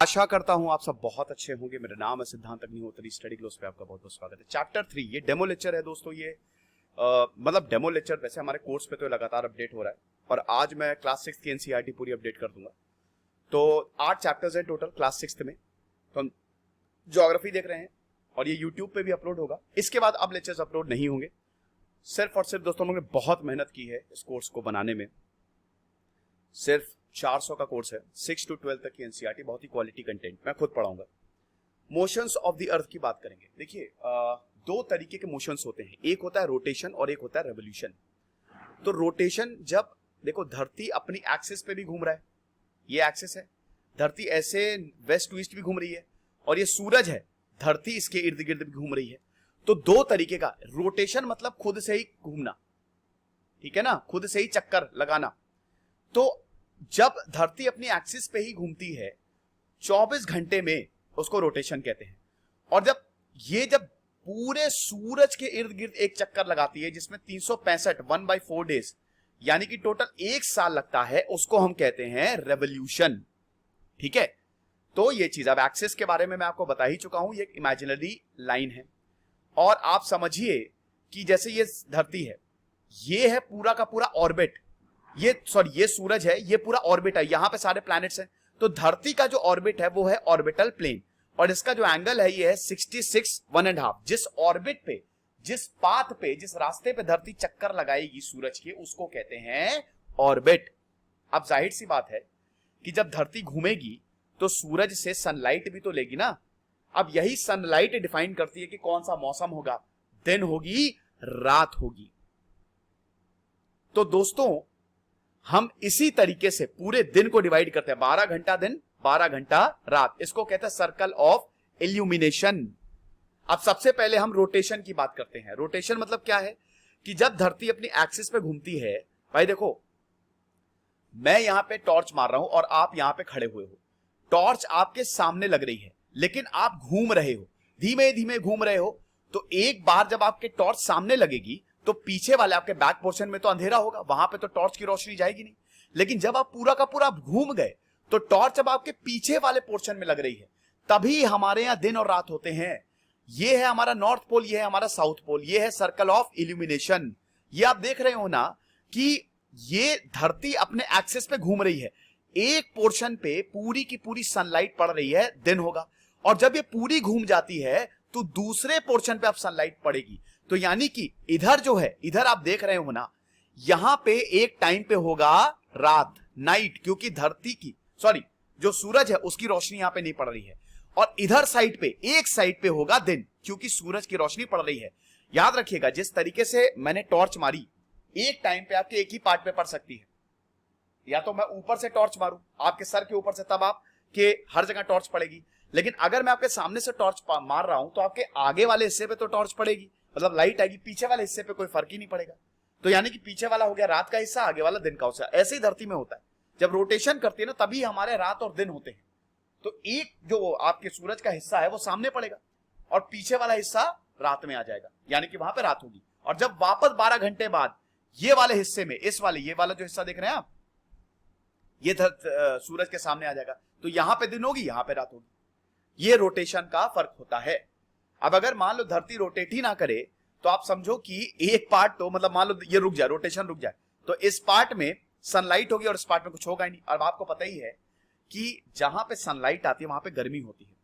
आशा करता हूं आप सब बहुत अच्छे होंगे। मेरा नाम है सिद्धांत अग्निहोत्री। स्टडी क्लोज पे आपका बहुत बहुत स्वागत है। चैप्टर 3 ये डेमो लेक्चर है दोस्तों। ये मतलब डेमो लेक्चर वैसे हमारे कोर्स पे तो लगातार अपडेट हो रहा है और आज मैं क्लास 6 की एनसीईआरटी पूरी अपडेट कर दूंगा। तो 8 चैप्टर्स हैं टोटल क्लास 6 में। तो हम ज्योग्राफी देख रहे हैं और ये यूट्यूब पे भी अपलोड होगा। इसके बाद अब लेक्चर्स अपलोड नहीं होंगे। सिर्फ और सिर्फ दोस्तों लोगों ने बहुत मेहनत की है इस कोर्स को बनाने में। सिर्फ 400 का कोर्स है, 6 to 12 तक की एनसीईआरटी, बहुत ही क्वालिटी कंटेंट मैं खुद पढ़ाऊंगा। मोशंस ऑफ द अर्थ की बात करेंगे। देखिए दो तरीके के मोशंस होते हैं, एक होता है रोटेशन और एक होता है रेवोल्यूशन। तो रोटेशन जब देखो धरती अपनी एक्सिस पे भी घूम रहा है, ये एक्सिस है, धरती ऐसे वेस्ट टू ईस्ट भी घूम रही है और ये सूरज है, धरती इसके इर्द गिर्द भी घूम रही है। तो दो तरीके का रोटेशन मतलब खुद से ही घूमना, ठीक है ना, खुद से ही चक्कर लगाना। तो जब धरती अपनी एक्सिस पे ही घूमती है 24 घंटे में उसको रोटेशन कहते हैं। और जब पूरे सूरज के इर्द गिर्द एक चक्कर लगाती है जिसमें 365 1/4 डेज यानी कि टोटल एक साल लगता है, उसको हम कहते हैं रेवोल्यूशन। ठीक है, तो ये चीज अब एक्सिस के बारे में मैं आपको बता ही चुका हूं, ये एक इमेजिनरी लाइन है। और आप समझिए कि जैसे ये धरती है, ये है पूरा का पूरा ऑर्बिट, ये सूरज है, ये पूरा ऑर्बिट है, यहां पे सारे प्लैनेट्स हैं। तो धरती का जो ऑर्बिट है वो है ऑर्बिटल प्लेन और इसका जो एंगल है ये है 66 1.5। जिस ऑर्बिट पे, जिस पाथ पे, जिस रास्ते पे धरती चक्कर लगाएगी सूरज के, उसको कहते हैं ऑर्बिट। अब जाहिर सी बात है कि जब धरती घूमेगी तो सूरज से सनलाइट भी तो लेगी ना। अब यही सनलाइट डिफाइन करती है कि कौन सा मौसम होगा, दिन होगी रात होगी। तो दोस्तों हम इसी तरीके से पूरे दिन को डिवाइड करते हैं, 12 घंटा दिन 12 घंटा रात, इसको कहते हैं सर्कल ऑफ इल्यूमिनेशन। अब सबसे पहले हम रोटेशन की बात करते हैं। रोटेशन मतलब क्या है कि जब धरती अपनी एक्सिस पे घूमती है, भाई देखो मैं यहां पे टॉर्च मार रहा हूं और आप यहां पे खड़े हुए हो, टॉर्च आपके सामने लग रही है लेकिन आप घूम रहे हो, धीमे धीमे घूम रहे हो। तो एक बार जब आपके टॉर्च सामने लगेगी तो पीछे वाले आपके बैक पोर्शन में तो अंधेरा होगा, वहां पे तो टॉर्च की रोशनी जाएगी नहीं। लेकिन जब आप पूरा का पूरा घूम गए तो टॉर्च अब आपके पीछे वाले पोर्शन में लग रही है, तभी हमारे यहां दिन और रात होते हैं। ये है हमारा नॉर्थ पोल, ये है हमारा साउथ पोल, ये है सर्कल ऑफ इल्यूमिनेशन। ये आप देख रहे हो ना कि ये धरती अपने एक्सिस पे घूम रही है, एक पोर्शन पे पूरी की पूरी सनलाइट पड़ रही है, दिन होगा। और जब ये पूरी घूम जाती है तो दूसरे पोर्शन पे अब सनलाइट पड़ेगी। तो यानी कि इधर जो है, इधर आप देख रहे हो ना, यहां पे एक टाइम पे होगा रात, नाइट, क्योंकि धरती की जो सूरज है उसकी रोशनी यहां पे नहीं पड़ रही है। और इधर साइड पे, एक साइड पे होगा दिन, क्योंकि सूरज की रोशनी पड़ रही है। याद रखिएगा जिस तरीके से मैंने टॉर्च मारी, एक टाइम पे आपके एक ही पार्ट पे पड़ सकती है। या तो मैं ऊपर से टॉर्च मारूं आपके सर के ऊपर से, तब आपके हर जगह टॉर्च पड़ेगी। लेकिन अगर मैं आपके सामने से टॉर्च मार रहा हूं तो आपके आगे वाले हिस्से पे तो टॉर्च पड़ेगी, मतलब लाइट आएगी, पीछे वाले हिस्से पे कोई फर्क ही नहीं पड़ेगा। तो यानी कि पीछे वाला हो गया रात का हिस्सा, आगे वाला दिन का हिस्सा। ऐसे ही धरती में होता है, जब रोटेशन करती है ना तभी हमारे रात और दिन होते हैं। तो एक जो आपके सूरज का हिस्सा है वो सामने पड़ेगा और पीछे वाला हिस्सा रात में आ जाएगा, यानी कि वहां पे रात होगी। और जब वापस 12 घंटे बाद ये वाले हिस्से में, ये वाला जो हिस्सा देख रहे हैं आप, ये सूरज के सामने आ जाएगा, तो यहां पे दिन होगी, यहां पे रात होगी। ये रोटेशन का फर्क होता है। अब अगर मान लो धरती रोटेट ही ना करे तो आप समझो कि एक पार्ट तो, मतलब मान लो ये रुक जाए, रोटेशन रुक जाए, तो इस पार्ट में सनलाइट होगी और इस पार्ट में कुछ होगा ही नहीं। और आपको पता ही है कि जहां पे सनलाइट आती है वहां पे गर्मी होती है।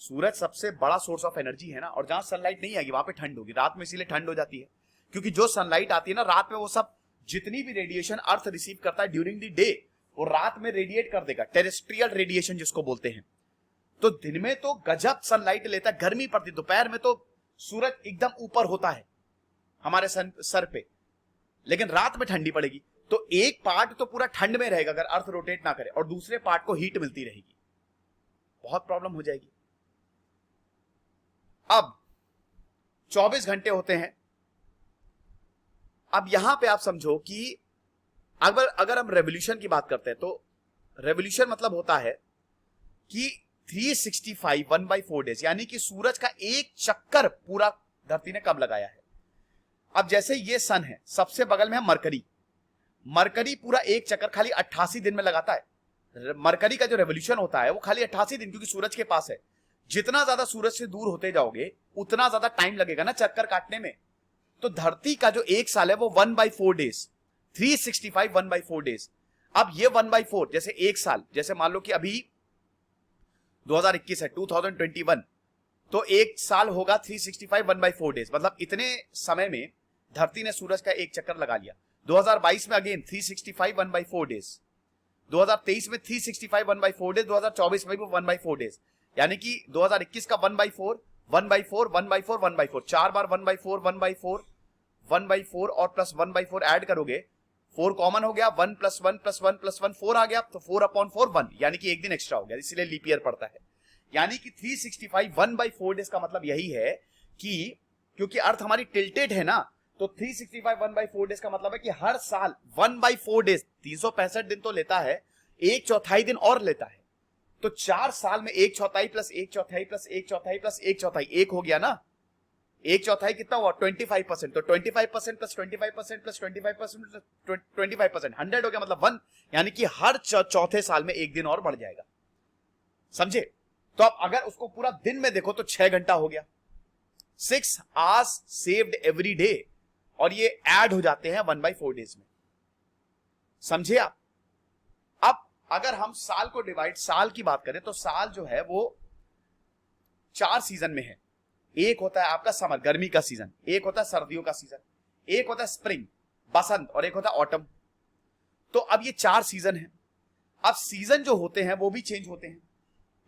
सूरज सबसे बड़ा सोर्स ऑफ एनर्जी है ना, और जहां सनलाइट नहीं आएगी वहां पे ठंड होगी। रात में इसीलिए ठंड हो जाती है, क्योंकि जो सनलाइट आती है ना रात में, वो सब जितनी भी रेडिएशन अर्थ रिसीव करता है ड्यूरिंग द डे, वो रात में रेडिएट कर देगा, टेरेस्ट्रियल रेडिएशन जिसको बोलते हैं। तो दिन में तो गजब सनलाइट लेता है, गर्मी पड़ती, दोपहर में तो सूरज एकदम ऊपर होता है हमारे सर पे, लेकिन रात में ठंडी पड़ेगी। तो एक पार्ट तो पूरा ठंड में रहेगा अगर अर्थ रोटेट ना करे, और दूसरे पार्ट को हीट मिलती रहेगी, बहुत प्रॉब्लम हो जाएगी। अब 24 घंटे होते हैं। अब यहां पे आप समझो कि अगर हम रेवोल्यूशन की बात करते हैं तो रेवोल्यूशन मतलब होता है कि 365 1/4 डेज, यानी कि सूरज का एक चक्कर पूरा धरती ने कब लगाया है। अब जैसे ये सन है, सबसे बगल में है मरकरी, मरकरी पूरा एक चक्कर खाली 88 दिन में लगाता है। मरकरी का जो रेवोल्यूशन होता है वो खाली 88 दिन, क्योंकि सूरज के पास है। जितना ज्यादा सूरज से दूर होते जाओगे उतना ज्यादा टाइम लगेगा ना चक्कर काटने में। तो धरती का जो एक साल है वो 1/4 डेज, 365 1/4 डेज। अब ये 1/4 जैसे एक साल, जैसे मान लो कि अभी 2021 है, 2021, तो एक साल होगा 365 1/4 डेज, मतलब इतने समय में धरती ने सूरज का एक चक्कर लगा लिया। 2022 में अगेन 365 1/4 डेज, 2023 में 365 1/4 डेज, 2024 में भी 1/4 डेज, यानी कि 2021 का 1/4 1/4 1/4 1/4, 4 बार 1/4 1/4 1/4 और प्लस 1/4 ऐड करोगे, 4 कॉमन हो गया, 1 + 1 + 1 + 1 4 आ गया, तो 4/4 1, यानी कि एक दिन एक्स्ट्रा हो गया, इसलिए लीप ईयर पड़ता है। यानी कि 365 1/4 डेज का मतलब यही है कि क्योंकि अर्थ हमारी टिल्टेड है ना, तो 365 1/4 डेज का मतलब है कि हर साल 1/4 डेज, 365 दिन तो लेता है, 1/4 दिन और लेता है। तो 4 साल में 1/4 + 1/4 + 1/4 + 1/4, 1 हो गया ना, 1/4 कितना हुआ 25%, तो 25% + 25% + 25% + 25%, 100 हो गया, मतलब 1, यानी कि हर चौथे साल में एक दिन और बढ़ जाएगा, समझे। तो अब अगर उसको पूरा दिन में देखो तो 6 घंटा हो गया, 6 hours सेव्ड एवरी डे, और ये ऐड हो जाते हैं 1/4 डेज में, समझे आप। अब अगर हम साल को डिवाइड, साल की बात करें तो साल जो है वो 4 सीजन में है। एक होता है आपका समर, गर्मी का सीजन, एक होता है सर्दियों का सीजन, एक होता है स्प्रिंग बसंत, और एक होता है ऑटम। तो अब ये 4 सीजन है। अब सीजन जो होते हैं वो भी चेंज होते हैं।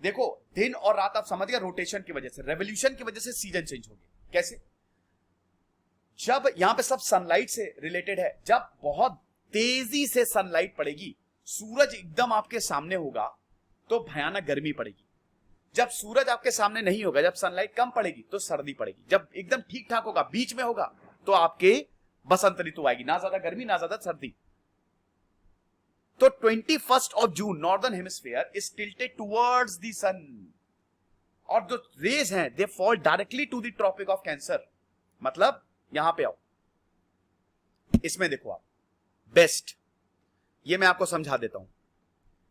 देखो दिन और रात आप समझ गए, रोटेशन की वजह से, रेवोल्यूशन की वजह से सीजन चेंज हो गए। कैसे? जब यहां पे सब सनलाइट से रिलेटेड है, जब बहुत तेजी से सनलाइट पड़ेगी, सूरज एकदम आपके सामने होगा तो भयानक गर्मी पड़ेगी। जब सूरज आपके सामने नहीं होगा, जब सनलाइट कम पड़ेगी तो सर्दी पड़ेगी। जब एकदम ठीक ठाक होगा, बीच में होगा, तो आपके बसंत ऋतु आएगी, ना ज्यादा गर्मी ना ज्यादा सर्दी। तो 21st of June northern hemisphere is tilted towards the sun, और जो रेज हैं they fall directly to the tropic of cancer. मतलब यहां पे आओ, इसमें देखो आप, बेस्ट, ये मैं आपको समझा देता हूं,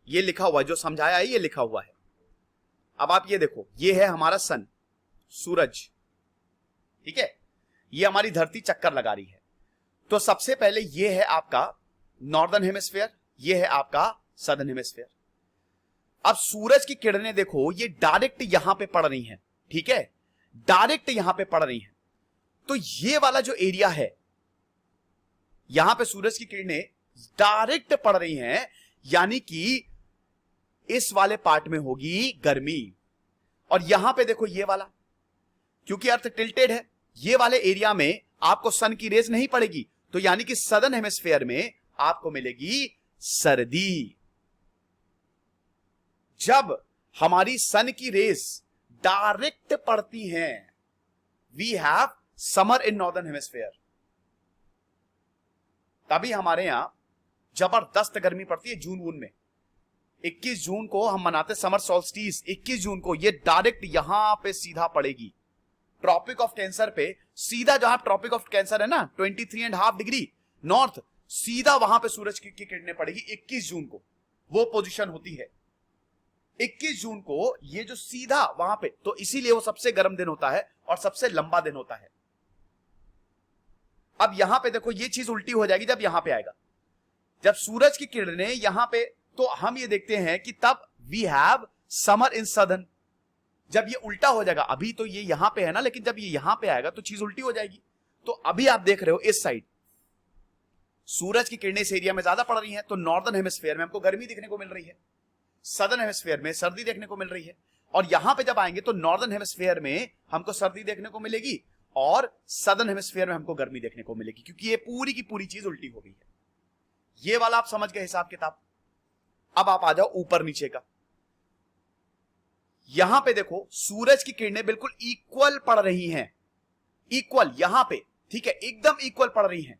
ये लिखा हुआ है, जो समझाया है ये लिखा हुआ है। अब आप ये देखो, ये है हमारा सन, सूरज, ठीक है, ये हमारी धरती चक्कर लगा रही है। तो सबसे पहले ये है आपका नॉर्दर्न हेमिस्फीयर, ये है आपका सदर्न हेमिस्फीयर। अब सूरज की किरणें देखो, ये डायरेक्ट यहां पे पड़ रही हैं, ठीक है, डायरेक्ट यहां पे पड़ रही हैं। तो ये वाला जो एरिया है, यहां पे सूरज की किरणें डायरेक्ट पड़ रही हैं, यानी कि इस वाले पार्ट में होगी गर्मी। और यहां पे देखो ये वाला, क्योंकि अर्थ टिल्टेड है, ये वाले एरिया में आपको सन की रेज नहीं पड़ेगी, तो यानी कि सदर्न हेमिस्फीयर में आपको मिलेगी सर्दी। जब हमारी सन की रेज डायरेक्ट पड़ती हैं, we have summer in northern hemisphere, तभी हमारे यहां जबरदस्त गर्मी पड़ती है जून वून में। 21 जून को हम मनाते समर सॉल्स्टिस, 21 जून को ये डायरेक्ट यहां पे सीधा पड़ेगी, ट्रॉपिक ऑफ कैंसर पे सीधा, जहां ट्रॉपिक ऑफ कैंसर है ना 23.5 डिग्री नॉर्थ, सीधा वहां पे सूरज की किरणें पड़ेगी 21 जून को, वो पोजीशन होती है 21 जून को, ये जो सीधा वहां पे, तो इसीलिए वो सबसे गर्म दिन होता है और सबसे लंबा दिन होता है। अब यहां पे देखो, ये चीज उल्टी हो जाएगी जब यहां पे आएगा, जब सूरज की किरणें यहां पे, तो हम ये देखते हैं कि तब we have summer in southern. जब ये उल्टा हो जाएगा, अभी तो ये यहां पे है ना, लेकिन जब ये यहां पे आएगा तो चीज उल्टी हो जाएगी। तो अभी आप देख रहे हो इस साइड सूरज की किरणें इस एरिया में ज्यादा पड़ रही हैं, तो नॉर्दर्न हेमिस्फीयर में हमको गर्मी देखने को मिल रही है, सदर्न हेमिस्फीयर में सर्दी देखने को मिल रही है। और यहां पे जब आएंगे तो नॉर्दर्न हेमिस्फीयर में हमको सर्दी देखने को मिलेगी और सदर्न हेमिस्फीयर में हमको गर्मी देखने को मिलेगी, क्योंकि ये पूरी की पूरी चीज उल्टी हो गई है। ये वाला आप समझ गए हिसाब किताब। अब आप आ जाओ ऊपर नीचे का, यहां पे देखो सूरज की किरणें बिल्कुल इक्वल पड़ रही हैं, इक्वल यहां पे, ठीक है, एकदम इक्वल पड़ रही हैं।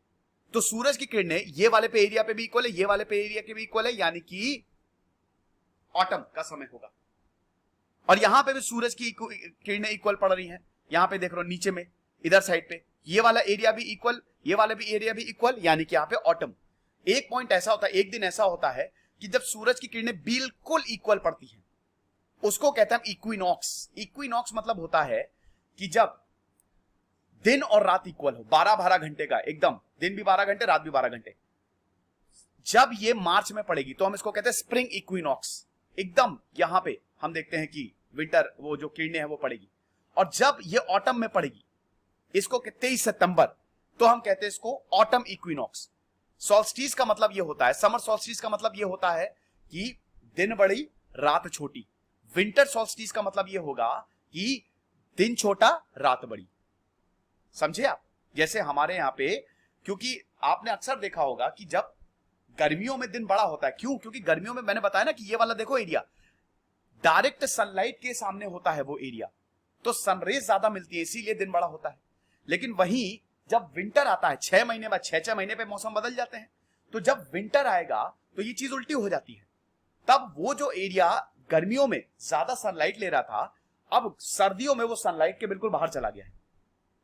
तो सूरज की किरणें ये वाले पे एरिया पे भी इक्वल है, ये वाले पे एरिया के भी इक्वल है, यानी कि ऑटम का समय होगा। और यहां पे भी सूरज की किरणें इक्वल पड़ रही हैं, यहां पे देख रहे हो नीचे में इधर साइड पे ये वाला एरिया भी इक्वल, ये वाला भी एरिया भी इक्वल, यानी कि यहां पे ऑटम। एक पॉइंट ऐसा होता है, एक दिन ऐसा होता है कि जब सूरज की किरणें बिल्कुल इक्वल पड़ती हैं, उसको कहते हैं हम इक्विनॉक्स। इक्विनॉक्स मतलब होता है कि जब दिन और रात इक्वल हो, 12-12 घंटे का, एकदम दिन भी 12 घंटे रात भी 12 घंटे। जब ये मार्च में पड़ेगी तो हम इसको कहते हैं स्प्रिंग इक्विनॉक्स। एकदम यहां पे हम देखते हैं कि विंटर वो जो किरणें हैं वो पड़ेगी। और जब ये ऑटम में पड़ेगी, इसको 23 सितंबर, तो हम कहते हैं इसको ऑटम इक्विनॉक्स। सॉल्स्टिस का मतलब ये होता है, समर सॉल्स्टिस का मतलब ये होता है कि दिन बड़ी रात छोटी। विंटर सॉल्स्टिस का मतलब ये होगा कि दिन छोटा रात बड़ी। समझे आप? जैसे हमारे यहां पे, क्योंकि आपने अक्सर देखा होगा कि जब गर्मियों में दिन बड़ा होता है, क्यों? क्योंकि गर्मियों में मैंने बताया ना कि ये वाला देखो एरिया डायरेक्ट सनलाइट के सामने होता है वो एरिया, तो सनरेज ज्यादा मिलती है, इसीलिए दिन बड़ा होता है। लेकिन वहीं जब विंटर आता है, 6 महीने बाद, 6 महीने पे मौसम बदल जाते हैं, तो जब विंटर आएगा तो ये चीज उल्टी हो जाती है। तब वो जो एरिया गर्मियों में ज्यादा सनलाइट ले रहा था, अब सर्दियों में वो सनलाइट के बिल्कुल बाहर चला गया है।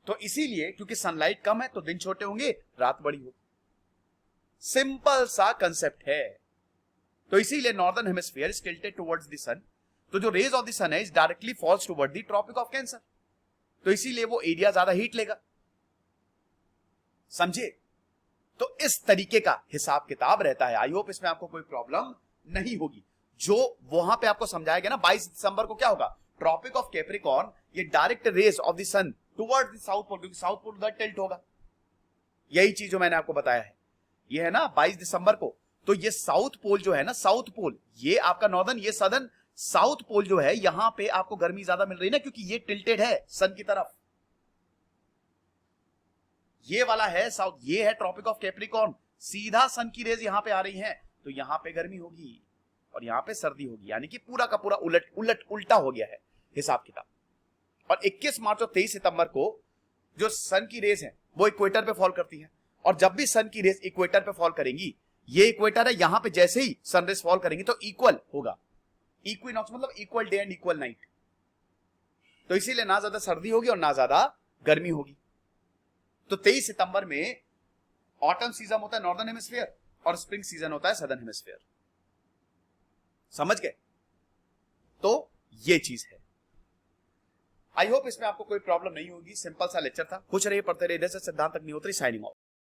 तो इसीलिए क्योंकि सनलाइट कम है तो दिन छोटे होंगे, रात बड़ी होगी। सिंपल सा कंसेप्ट है। तो इसीलिए northern hemisphere is tilted towards the sun, तो जो रेज ऑफ द सन है is directly falls toward the tropic of cancer, तो इसीलिए वो एरिया ज्यादा हीट लेगा। समझे? तो इस तरीके का हिसाब किताब रहता है। आई होप इसमें आपको कोई प्रॉब्लम नहीं होगी। जो वहां पे आपको समझाया गया ना, 22 दिसंबर को क्या होगा, ट्रॉपिक ऑफ कैप्रिकॉर्न, ये direct rays of the sun toward the south pole, क्योंकि साउथ पोल उधर टिल्ट होगा। यही चीज जो मैंने आपको बताया है, ये है ना 22 दिसंबर को, तो ये साउथ पोल जो है ना, साउथ पोल, ये आपका नॉर्दर्न, ये सदर्न। साउथ पोल जो है, यहां पे आपको गर्मी ज्यादा मिल रही है ना, क्योंकि ये टिल्टेड है सन की तरफ। ये वाला है साउथ, ये है ट्रॉपिक ऑफ कैप्रिकॉर्न, सीधा सन की रेज यहां पे आ रही है, तो यहां पे गर्मी होगी और यहां पे सर्दी होगी, यानी कि पूरा का पूरा उल्टा हो गया है हिसाब किताब। और 21 मार्च और 23 सितंबर को जो सन की रेज है वो इक्वेटर पे फॉल करती है, और जब भी सन की रेज इक्वेटर पे फॉल करेंगी, ये इक्वेटर है, यहां पे जैसे ही सनरेज फॉल करेंगी तो इक्वल होगा। इक्विनॉक्स मतलब equal day and equal night, तो इसीलिए ना ज्यादा सर्दी होगी और ना ज्यादा गर्मी होगी। तो 23 सितंबर में ऑटम सीजन होता है नॉर्दर्न हेमिस्फीयर और स्प्रिंग सीजन होता है सदर्न हेमिस्फीयर। समझ गए? तो ये चीज है। आई होप इसमें आपको कोई प्रॉब्लम नहीं होगी। सिंपल सा लेक्चर था। खुश रहिए, पढ़ते रहिए। सिद्धांत अग्निहोत्री साइनिंग ऑफ।